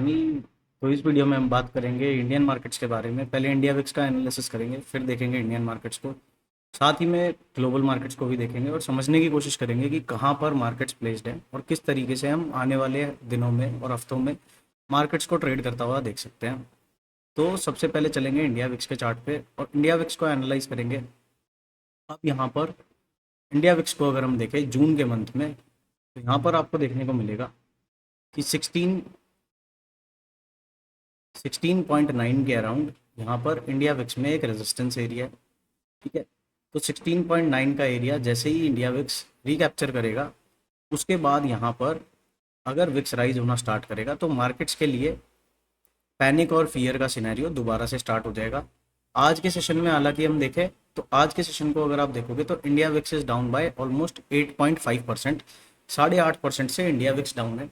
तो इस वीडियो में हम बात करेंगे इंडियन मार्केट्स के बारे में। पहले इंडिया विक्स का एनालिसिस करेंगे, फिर देखेंगे इंडियन मार्केट्स को। साथ ही में ग्लोबल मार्केट्स को भी देखेंगे और समझने की कोशिश करेंगे कि कहाँ पर मार्केट्स प्लेस्ड हैं और किस तरीके से हम आने वाले दिनों में और हफ्तों में मार्केट्स को ट्रेड करता हुआ देख सकते हैं। तो सबसे पहले चलेंगे इंडिया विक्स के चार्ट पे और इंडिया विक्स को एनालाइज करेंगे। अब यहाँ पर इंडिया विक्स को अगर हम देखें जून के मंथ में, तो यहाँ पर आपको देखने को मिलेगा कि 16.9 के अराउंड यहाँ पर इंडिया विक्स में एक रेजिस्टेंस एरिया है। ठीक है, तो 16.9 का एरिया जैसे ही इंडिया विक्स रिकैप्चर करेगा, उसके बाद यहाँ पर अगर विक्स राइज होना स्टार्ट करेगा तो मार्केट्स के लिए पैनिक और फियर का सिनेरियो दोबारा से स्टार्ट हो जाएगा। आज के सेशन में हालांकि हम देखें तो आज के सेशन को अगर आप देखोगे तो India VIX is down by almost 8.5%। 8.5% से इंडिया विक्स डाउन है।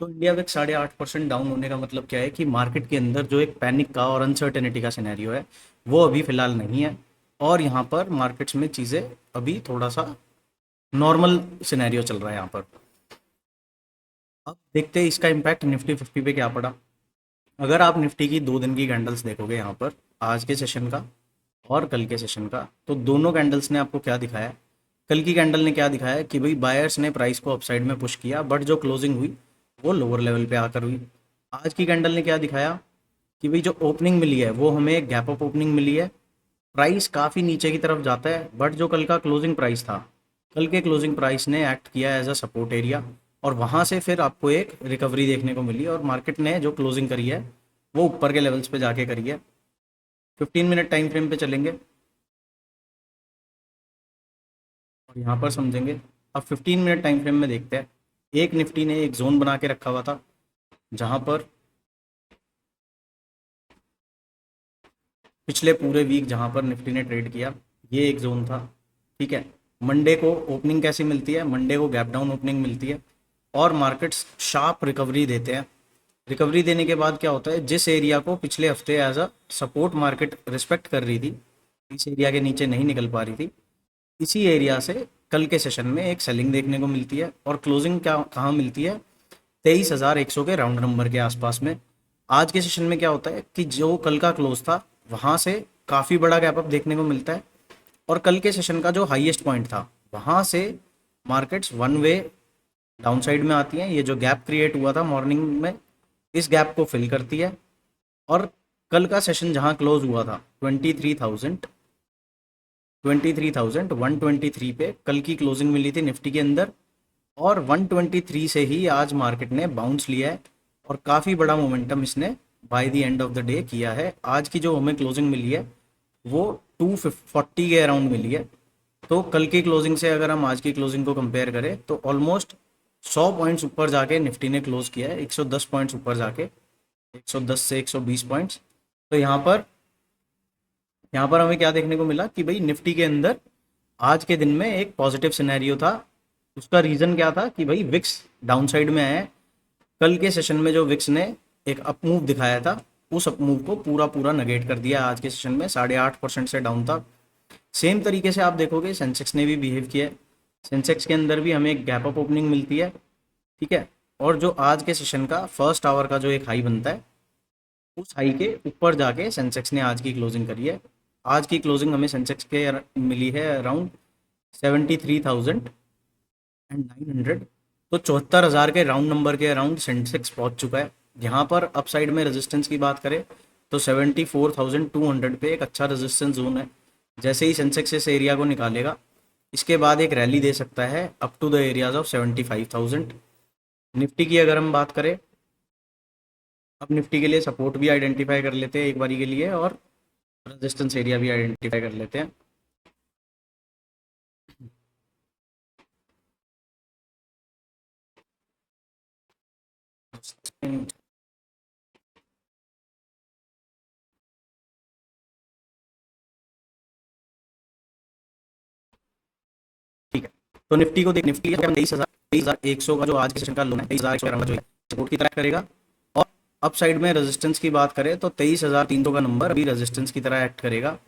तो इंडिया विक्स 8.5% डाउन होने का मतलब क्या है कि मार्केट के अंदर जो एक पैनिक का और अनसर्टेनिटी का सिनेरियो है वो अभी फिलहाल नहीं है, और यहाँ पर मार्केट्स में चीज़ें अभी थोड़ा सा नॉर्मल सिनेरियो चल रहा है यहाँ पर। अब देखते हैं इसका इम्पैक्ट निफ्टी 50 पे क्या पड़ा। अगर आप निफ्टी की 2 दिन की कैंडल्स देखोगे यहाँ पर, आज के सेशन का और कल के सेशन का, तो दोनों कैंडल्स ने आपको क्या दिखाया है। कल की कैंडल ने क्या दिखाया है कि भाई बायर्स ने प्राइस को अपसाइड में पुश किया, बट जो क्लोजिंग हुई वो लोअर लेवल पे आकर हुई। आज की कैंडल ने क्या दिखाया कि भाई जो ओपनिंग मिली है वो हमें एक गैप अप ओपनिंग मिली है। प्राइस काफ़ी नीचे की तरफ जाता है, बट जो कल का क्लोजिंग प्राइस था, कल के क्लोजिंग प्राइस ने एक्ट किया एज अ सपोर्ट एरिया, और वहाँ से फिर आपको एक रिकवरी देखने को मिली और मार्केट ने जो क्लोजिंग करी है वो ऊपर के लेवल्स पे जाके करी है। 15 मिनट टाइम फ्रेम पे चलेंगे और यहाँ पर समझेंगे। अब 15 मिनट टाइम फ्रेम में देखते हैं, एक निफ्टी ने एक जोन बना के रखा हुआ था जहाँ पर पिछले पूरे वीक जहाँ पर निफ्टी ने ट्रेड किया, ये एक जोन था। ठीक है, मंडे को ओपनिंग कैसी मिलती है, मंडे को गैप डाउन ओपनिंग मिलती है और मार्केट्स शार्प रिकवरी देते हैं। रिकवरी देने के बाद क्या होता है, जिस एरिया को पिछले हफ्ते as a support market respect कर रही थी, इस एरिया के नीचे नहीं निकल पा रही थी, इसी एरिया से कल के सेशन में एक सेलिंग देखने को मिलती है और क्लोजिंग क्या कहाँ मिलती है, 23,100 के राउंड नंबर के आसपास में। आज के सेशन में क्या होता है कि जो कल का क्लोज था वहाँ से काफ़ी बड़ा गैप अप देखने को मिलता है, और कल के सेशन का जो हाईएस्ट पॉइंट था वहाँ से मार्केट्स वन वे डाउनसाइड में आती हैं। ये जो गैप क्रिएट हुआ था मॉर्निंग में, इस गैप को फिल करती है, और कल का सेशन जहाँ क्लोज हुआ था 23,123 पे कल की क्लोजिंग मिली थी निफ्टी के अंदर, और 123 से ही आज मार्केट ने बाउंस लिया है और काफ़ी बड़ा मोमेंटम इसने by the end of the day किया है। आज की जो हमें क्लोजिंग मिली है वो 240 के अराउंड मिली है। तो कल की क्लोजिंग से अगर हम आज की क्लोजिंग को कंपेयर करें तो ऑलमोस्ट 100 पॉइंट्स ऊपर जाके निफ्टी ने क्लोज किया है, 110 पॉइंट्स ऊपर जाके, 110 से 120 पॉइंट्स। तो यहाँ पर हमें क्या देखने को मिला कि भाई निफ्टी के अंदर आज के दिन में एक पॉजिटिव सिनेरियो था। उसका रीज़न क्या था कि भाई विक्स डाउन साइड में है। कल के सेशन में जो विक्स ने एक अप मूव दिखाया था, उस अप मूव को पूरा पूरा नगेट कर दिया। आज के सेशन में 8.5% से डाउन था। सेम तरीके से आप देखोगे सेंसेक्स ने भी बिहेव किया है। सेंसेक्स के अंदर भी हमें एक गैप अप ओपनिंग मिलती है। ठीक है, और जो आज के सेशन का फर्स्ट आवर का जो एक हाई बनता है, उस हाई के ऊपर जाके सेंसेक्स ने आज की क्लोजिंग करी है। आज की क्लोजिंग हमें सेंसेक्स के मिली है अराउंड 73,900। तो 74,000 के राउंड नंबर के अराउंड सेंसेक्स पहुंच चुका है। यहाँ पर अपसाइड में रेजिस्टेंस की बात करें तो 74,200 पे एक अच्छा रेजिस्टेंस जोन है। जैसे ही सेंसेक्स इस एरिया को निकालेगा, इसके बाद एक रैली दे सकता है up to the areas of 75,000। Nifty की अगर हम बात करें, अब निफ्टी के लिए सपोर्ट भी आइडेंटिफाई कर लेते हैं एक बारी के लिए, और रेजिस्टेंस एरिया भी आइडेंटिफाई कर लेते हैं। ठीक है, तो निफ्टी को देख, निफ्टी 23,100 का जो आज के सेशन का लो है, 23,100 का जो सपोर्ट की तरह करेगा। और अप साइड में रेजिस्टेंस की बात करें तो 23,300 का नंबर अभी रेजिस्टेंस की तरह एक्ट करेगा।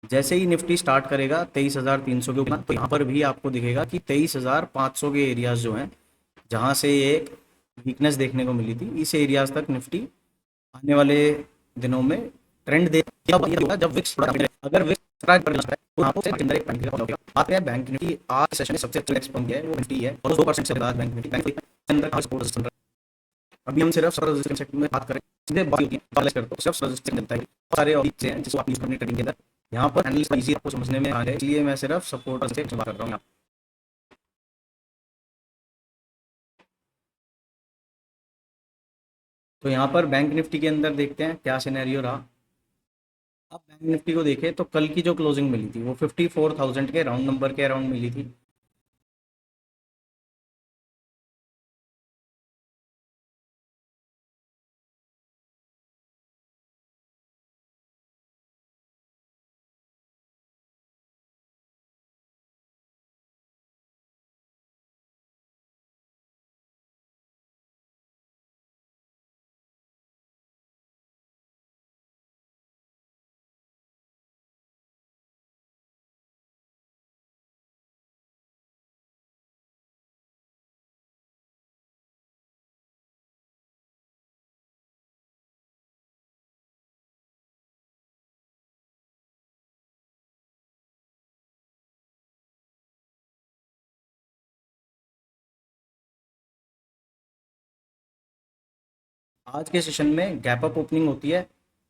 जैसे ही निफ्टी स्टार्ट करेगा 23,300 के ऊपर, तो यहाँ पर भी आपको दिखेगा कि 23,500 के एरियाज जो हैं, जहाँ से एक वीकनेस देखने को मिली थी, इस एरियाज तक निफ्टी आने वाले दिनों में ट्रेंड देखा होगा जब विक्स थोड़ा अगर विक्स स्ट्राइक कर लेता है तो आपको से अंदर एक बैंक निफ्टी का होगा। बात है बैंक निफ्टी आज सेशन में सबसे अच्छा एक्सपोन है वो निफ्टी है और 2% से बाद बैंक निफ्टी के अंदर का सपोर्ट रेजिस्टेंस। अभी हम सिर्फ रेजिस्टेंस सेक्टर में बात करें सीधे बात होती है बैलेंस करते हो सिर्फ रेजिस्टेंस मिलता है सारे और चीजें हैं जिसको आप यूज करने ट्रेडिंग के अंदर यहाँ पर एनालिसिस इजी आपको समझने में आ जाए इसलिए मैं सिर्फ सपोर्ट से बात कर रहा हूँ। तो यहाँ पर बैंक निफ्टी के अंदर देखते हैं क्या सिनेरियो रहा। अब बैंक निफ्टी को देखें तो कल की जो क्लोजिंग मिली थी वो 54,000 के राउंड नंबर के अराउंड मिली थी। आज के सेशन में गैप अप ओपनिंग होती है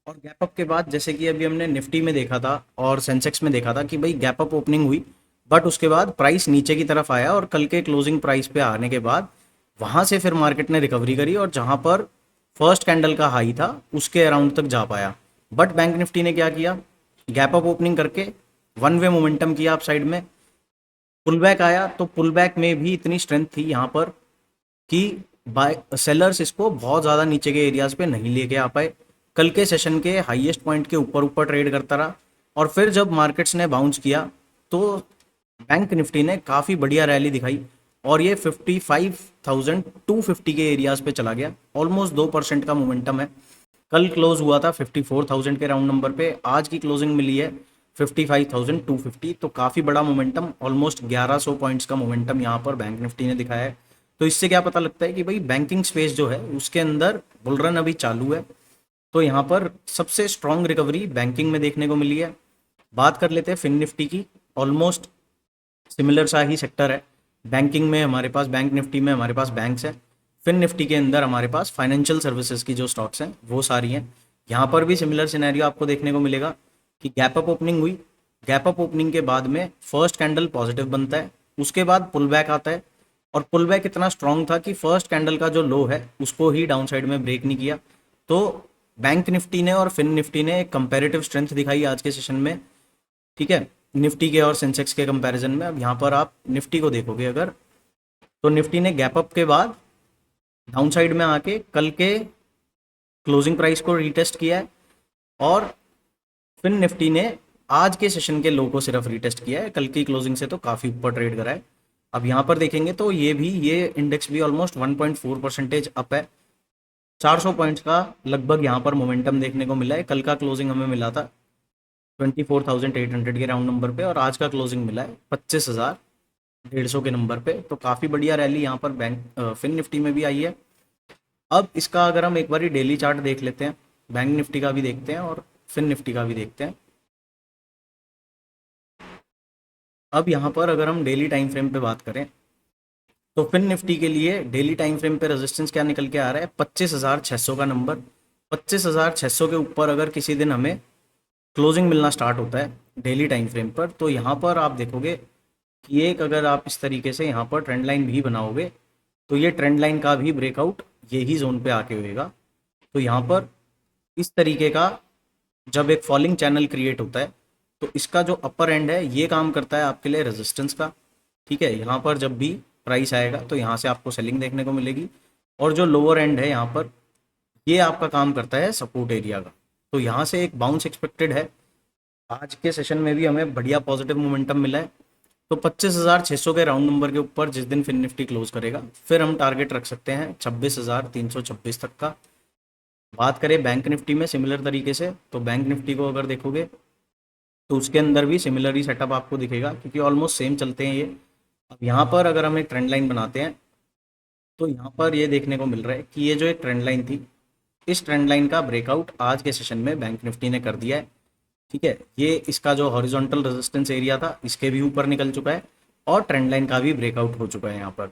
और गैप अप के बाद जैसे कि अभी हमने निफ्टी में देखा था और सेंसेक्स में देखा था कि भाई गैप अप ओपनिंग हुई बट उसके बाद प्राइस नीचे की तरफ आया और कल के क्लोजिंग प्राइस पे आने के बाद वहां से फिर मार्केट ने रिकवरी करी और जहां पर फर्स्ट कैंडल का हाई था उसके अराउंड तक जा पाया। बट बैंक निफ्टी ने क्या किया, गैप अप ओपनिंग करके वन वे मोमेंटम किया अप साइड में, पुल बैक आया तो पुल बैक में भी इतनी स्ट्रेंथ थी यहाँ पर कि बाय सेलर्स इसको बहुत ज़्यादा नीचे के एरियाज पे नहीं लेके आ पाए। कल के सेशन के हाईएस्ट पॉइंट के ऊपर ऊपर ट्रेड करता रहा और फिर जब मार्केट्स ने बाउंस किया तो बैंक निफ्टी ने काफ़ी बढ़िया रैली दिखाई और ये 55,250 के एरियाज पे चला गया। ऑलमोस्ट 2% का मोमेंटम है। कल क्लोज हुआ था 54,000 के राउंड नंबर पे, आज की क्लोजिंग मिली है 55,250। तो काफ़ी बड़ा मोमेंटम, ऑलमोस्ट 1100 पॉइंट्स का मोमेंटम यहाँ पर बैंक निफ्टी ने दिखाया है। तो इससे क्या पता लगता है कि भाई बैंकिंग स्पेस जो है उसके अंदर बुल रन अभी चालू है। तो यहाँ पर सबसे स्ट्रॉन्ग रिकवरी बैंकिंग में देखने को मिली है। बात कर लेते हैं फिन निफ्टी की। ऑलमोस्ट सिमिलर सा ही सेक्टर है। बैंकिंग में हमारे पास, बैंक निफ्टी में हमारे पास बैंक्स है, फिन निफ्टी के अंदर हमारे पास फाइनेंशियल सर्विसेज की जो स्टॉक्स हैं वो सारी हैं। यहाँ पर भी सिमिलर सिनेरियो आपको देखने को मिलेगा कि गैप अप ओपनिंग हुई, गैप अप ओपनिंग के बाद में फर्स्ट कैंडल पॉजिटिव बनता है, उसके बाद पुल बैक आता है और पुल बैक इतना स्ट्रांग था कि फर्स्ट कैंडल का जो लो है उसको ही डाउन साइड में ब्रेक नहीं किया। तो बैंक निफ्टी ने और फिन निफ्टी ने एक कंपेरेटिव स्ट्रेंथ दिखाई आज के सेशन में, ठीक है, निफ्टी के और सेंसेक्स के कंपैरिजन में। अब यहाँ पर आप निफ्टी को देखोगे अगर, तो निफ्टी ने गैप अप के बाद डाउन साइड में आके कल के क्लोजिंग प्राइस को रीटेस्ट किया है और फिन निफ्टी ने आज के सेशन के लो को सिर्फ रीटेस्ट किया है, कल की क्लोजिंग से तो काफ़ी ऊपर ट्रेड करा है। अब यहाँ पर देखेंगे तो ये इंडेक्स भी ऑलमोस्ट 1.4% अप है। 400 पॉइंट्स का लगभग यहाँ पर मोमेंटम देखने को मिला है। कल का क्लोजिंग हमें मिला था 24,800 के राउंड नंबर पे और आज का क्लोजिंग मिला है 25,150 के नंबर पे। तो काफ़ी बढ़िया रैली यहाँ पर बैंक फिन निफ्टी में भी आई है। अब इसका अगर हम एक बार डेली चार्ट देख लेते हैं, बैंक निफ्टी का भी देखते हैं और फिन निफ्टी का भी देखते हैं। अब यहाँ पर अगर हम डेली टाइम फ्रेम पे बात करें तो फिन निफ्टी के लिए डेली टाइम फ्रेम पे रेजिस्टेंस क्या निकल के आ रहा है, 25,600 का नंबर। 25,600 के ऊपर अगर किसी दिन हमें क्लोजिंग मिलना स्टार्ट होता है डेली टाइम फ्रेम पर तो यहाँ पर आप देखोगे कि एक, अगर आप इस तरीके से यहाँ पर ट्रेंड लाइन भी बनाओगे तो ये ट्रेंड लाइन का भी ब्रेकआउट यही जोन पे आके होएगा। तो यहाँ पर इस तरीके का जब एक फॉलिंग चैनल क्रिएट होता है तो इसका जो अपर एंड है ये काम करता है आपके लिए रेजिस्टेंस का, ठीक है। यहाँ पर जब भी प्राइस आएगा तो यहाँ से आपको सेलिंग देखने को मिलेगी और जो लोअर एंड है यहाँ पर ये आपका काम करता है सपोर्ट एरिया का। तो यहाँ से एक बाउंस एक्सपेक्टेड है। आज के सेशन में भी हमें बढ़िया पॉजिटिव मोमेंटम मिला है। तो 25,600 के राउंड नंबर के ऊपर जिस दिन फिन निफ्टी क्लोज करेगा फिर हम टारगेट रख सकते हैं 26,326 तक का। बात करें बैंक निफ्टी में सिमिलर तरीके से, तो बैंक निफ्टी को अगर देखोगे तो उसके अंदर भी सिमिलर ही सेटअप आपको दिखेगा क्योंकि ऑलमोस्ट सेम चलते हैं ये। अब यहाँ पर अगर हम एक ट्रेंड लाइन बनाते हैं तो यहाँ पर ये देखने को मिल रहा है कि ये जो एक ट्रेंड लाइन थी इस ट्रेंड लाइन का ब्रेकआउट आज के सेशन में बैंक निफ्टी ने कर दिया है। ठीक है, ये इसका जो हॉरिजॉन्टल रेजिस्टेंस एरिया था इसके भी ऊपर निकल चुका है और ट्रेंड लाइन का भी ब्रेकआउट हो चुका है यहाँ पर।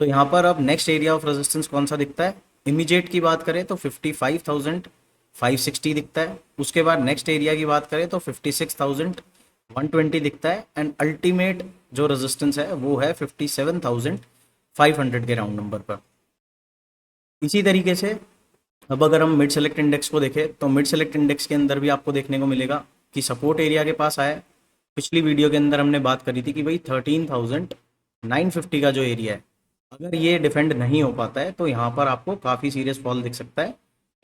तो यहाँ पर अब नेक्स्ट एरिया ऑफ रेजिस्टेंस कौन सा दिखता है, इमीडिएट की बात करें तो 55,560 दिखता है। उसके बाद नेक्स्ट एरिया की बात करें तो 56,120 दिखता है एंड अल्टीमेट जो रेजिस्टेंस है वो है 57,500 के राउंड नंबर पर। इसी तरीके से अब अगर हम मिड सेलेक्ट इंडेक्स को देखें तो मिड सेलेक्ट इंडेक्स के अंदर भी आपको देखने को मिलेगा कि सपोर्ट एरिया के पास आया है। पिछली वीडियो के अंदर हमने बात करी थी कि भाई 13,950 का जो एरिया है अगर ये डिफेंड नहीं हो पाता है तो यहाँ पर आपको काफ़ी सीरियस फॉल दिख सकता है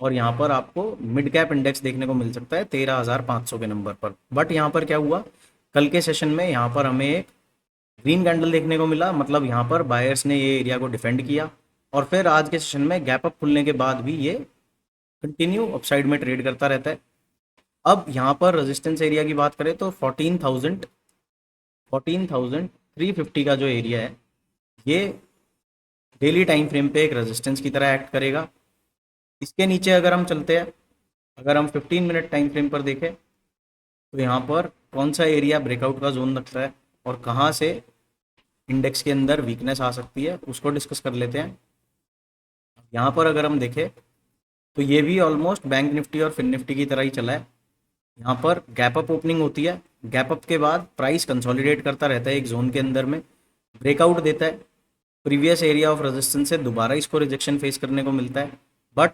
और यहाँ पर आपको मिड कैप इंडेक्स देखने को मिल सकता है 13,500 के नंबर पर। बट यहाँ पर क्या हुआ, कल के सेशन में यहाँ पर हमें एक ग्रीन कैंडल देखने को मिला, मतलब यहाँ पर बायर्स ने ये एरिया को डिफेंड किया और फिर आज के सेशन में गैप अप खुलने के बाद भी ये कंटिन्यू अपसाइड में ट्रेड करता रहता है। अब यहाँ पर रेजिस्टेंस एरिया की बात करें तो 14,350 का जो एरिया है ये डेली टाइम फ्रेम पे एक रेजिस्टेंस की तरह एक्ट करेगा। इसके नीचे अगर हम चलते हैं, अगर हम 15 मिनट टाइम फ्रेम पर देखें तो यहाँ पर कौन सा एरिया ब्रेकआउट का जोन लगता है और कहाँ से इंडेक्स के अंदर वीकनेस आ सकती है उसको डिस्कस कर लेते हैं। यहाँ पर अगर हम देखें तो ये भी ऑलमोस्ट बैंक निफ्टी और फिन निफ्टी की तरह ही चला है। यहाँ पर गैप अप ओपनिंग होती है, गैप अप के बाद प्राइस कंसोलिडेट करता रहता है एक जोन के अंदर में, ब्रेकआउट देता है, प्रीवियस एरिया ऑफ रेजिस्टेंस से दोबारा इसको रिजेक्शन फेस करने को मिलता है। बट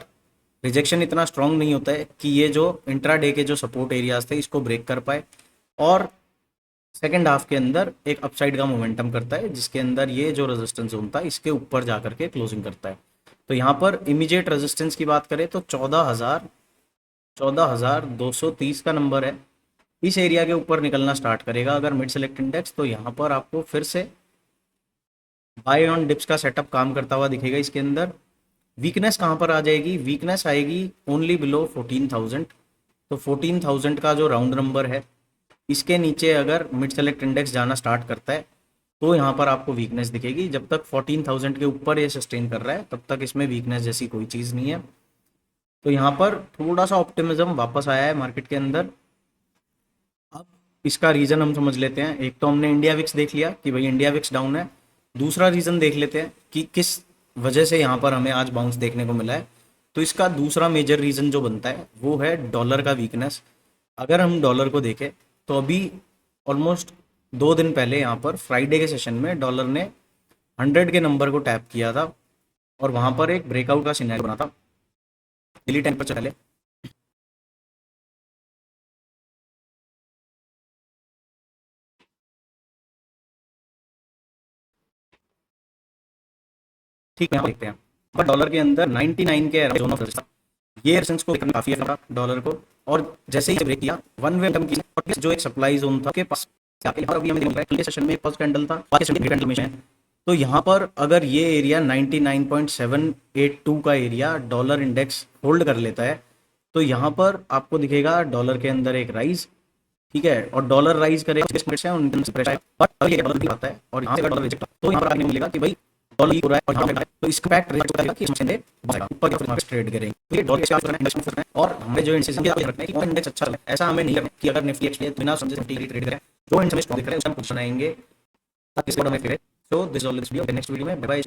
रिजेक्शन इतना स्ट्रांग नहीं होता है कि ये जो इंट्राडे के जो सपोर्ट एरियाज थे इसको ब्रेक कर पाए और सेकेंड हाफ के अंदर एक अपसाइड का मोमेंटम करता है जिसके अंदर ये जो रेजिस्टेंस जोन था इसके ऊपर जा करके क्लोजिंग करता है। तो यहाँ पर इमीडिएट रेजिस्टेंस की बात करें तो 14,230 का नंबर है। इस एरिया के ऊपर निकलना स्टार्ट करेगा अगर मिड सेलेक्ट इंडेक्स, तो यहाँ पर आपको फिर से बाय ऑन डिप्स का सेटअप काम करता हुआ दिखेगा। इसके अंदर वीकनेस कहाँ पर आ जाएगी, वीकनेस आएगी ओनली बिलो 14,000। तो 14,000 का जो राउंड नंबर है इसके नीचे अगर मिड सेलेक्ट इंडेक्स जाना स्टार्ट करता है तो यहाँ पर आपको वीकनेस दिखेगी। जब तक 14,000 के ऊपर ये सस्टेन कर रहा है तब तक इसमें वीकनेस जैसी कोई चीज़ नहीं है। तो यहाँ पर थोड़ा सा ऑप्टिमिज्म वापस आया है मार्केट के अंदर। अब इसका रीज़न हम समझ लेते हैं। एक तो हमने इंडिया विक्स देख लिया कि भाई इंडिया विक्स डाउन है, दूसरा रीज़न देख लेते हैं कि किस वजह से यहाँ पर हमें आज बाउंस देखने को मिला है। तो इसका दूसरा मेजर रीज़न जो बनता है वो है डॉलर का वीकनेस। अगर हम डॉलर को देखें तो अभी ऑलमोस्ट 2 दिन पहले यहाँ पर फ्राइडे के सेशन में डॉलर ने 100 के नंबर को टैप किया था और वहाँ पर एक ब्रेकआउट का सिनेरियो बना था। डेली टाइम पर चले ठीक है, यहाँ देखते हैं। बट डॉलर के अंदर 99 के जोन ऑफ रेजिस्टेंस, ये रेजिस्टेंस को देखने काफी अच्छा डॉलर को, और जैसे ही ब्रेक किया वन वे कम की और जो एक सप्लाई जोन था के पास अभी हमें अगले सेशन में फर्स्ट कैंडल था, बाकी सेशन कैंडल में है। तो यहाँ पर अगर ये एरिया 99.782 का एरिया डॉलर इंडेक्स होल्ड कर लेता है तो यहाँ पर आपको दिखेगा डॉलर के अंदर एक राइज, ठीक है, और डॉलर राइज करेगा बट अगर ये डॉलर आता है और यहाँ से डॉलर रिजेक्ट तो यहाँ पर आपने मिलेगा कि भाई डॉलर हो रहा है और यहाँ पे तो इसका इम्पैक्ट रेट करेगा कि इसमें ऊपर की मार्केट ट्रेड करेंगे। तो ये डॉलर के साथ इंडेक्स में फंसना है और हमें जो इंडिकेशन की रखना है कि कौन इंडेक्स अच्छा है। ऐसा हमें नहीं करना कि अगर निफ्टी एक्सपीरियंस बिना समझे निफ्टी ट्रेड करें, जो इंडेक्स में स्ट्रांग दिख रहा है उसका हम कुछ बनाएंगे ताकि इसको हमें फिरे। So this is all this video, next video में बाय बाय।